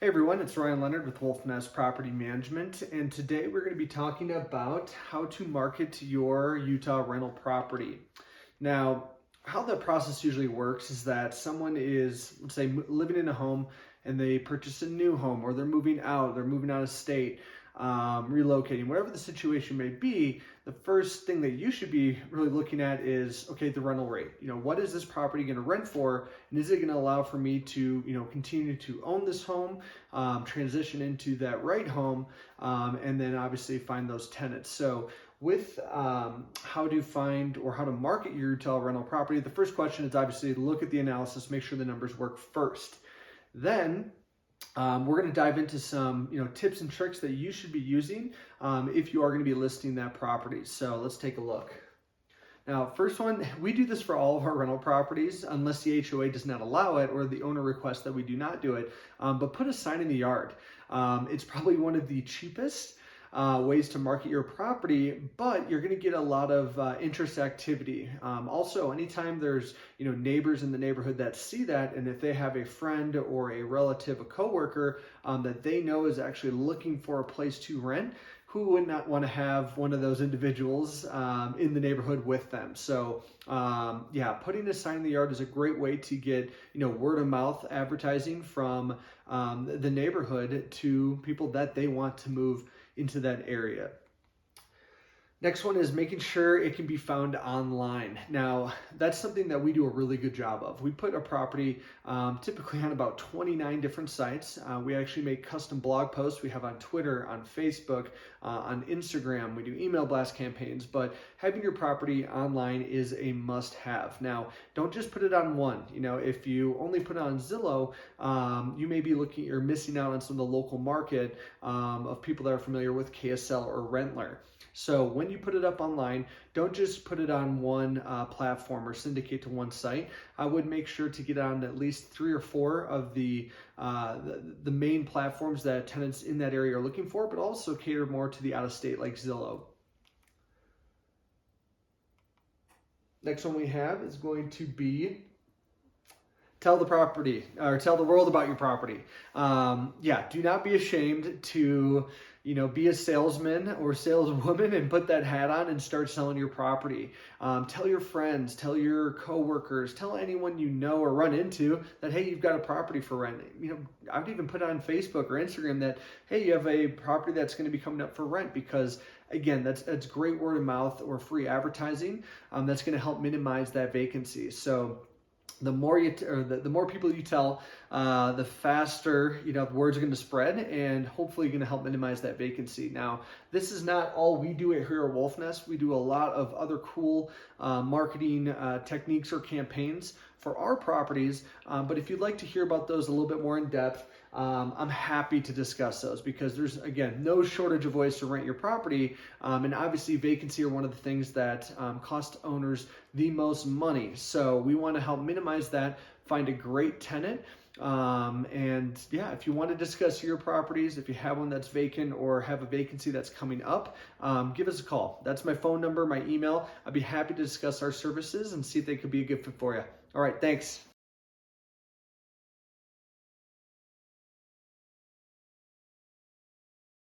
Hey everyone, it's Ryan Leonard with Wolfnest Property Management, and today we're going to be talking about how to market your Utah rental property. Now, how the process usually works is that someone is, let's say, living in a home and they purchase a new home, or they're moving out of state, relocating, whatever the situation may be. The first thing that you should be really looking at is, okay, the rental rate. What is this property going to rent for, and is it going to allow for me to, continue to own this home, transition into that right home, and then obviously find those tenants. So with how to find or how to market your Utah rental property, the first question is obviously look at the analysis, make sure the numbers work first. Then we're going to dive into some tips and tricks that you should be using if you are going to be listing that property. So let's take a look. Now, first one, we do this for all of our rental properties unless the HOA does not allow it or the owner requests that we do not do it, but put a sign in the yard. It's probably one of the cheapest ways to market your property, but you're going to get a lot of interest activity. Also, anytime there's neighbors in the neighborhood that see that, and if they have a friend or a relative, a coworker that they know is actually looking for a place to rent, who would not want to have one of those individuals in the neighborhood with them? So yeah, putting a sign in the yard is a great way to get word of mouth advertising from the neighborhood to people that they want to move into that area. Next one is making sure it can be found online. Now, that's something that we do a really good job of. We put a property typically on about 29 different sites. We actually make custom blog posts. We have on Twitter, on Facebook, on Instagram. We do email blast campaigns, but having your property online is a must-have. Now, don't just put it on one. If you only put it on Zillow, you may be looking or missing out on some of the local market of people that are familiar with KSL or Rentler. So when you put it up online, don't just put it on one platform or syndicate to one site. I would make sure to get on at least 3 or 4 of the main platforms that tenants in that area are looking for, but also cater more to the out-of-state like Zillow. Next one we have is going to be tell the property or tell the world about your property. Yeah, do not be ashamed to be a salesman or saleswoman and put that hat on and start selling your property. Tell your friends, tell your coworkers, tell anyone you know or run into that, hey, you've got a property for rent. I would even put it on Facebook or Instagram that, hey, you have a property that's going to be coming up for rent, because again, that's great word of mouth or free advertising. That's going to help minimize that vacancy. So the more the more people you tell, the faster the word's are going to spread, and hopefully going to help minimize that vacancy. Now, this is not all we do here at Wolfnest. We do a lot of other cool marketing techniques or campaigns for our properties. But if you'd like to hear about those a little bit more in depth, I'm happy to discuss those, because there's, again, no shortage of ways to rent your property. And obviously vacancy are one of the things that cost owners the most money. So we want to help minimize that, find a great tenant. And yeah, if you want to discuss your properties, if you have one that's vacant or have a vacancy that's coming up, give us a call. That's my phone number, my email. I'd be happy to discuss our services and see if they could be a good fit for you. All right, thanks.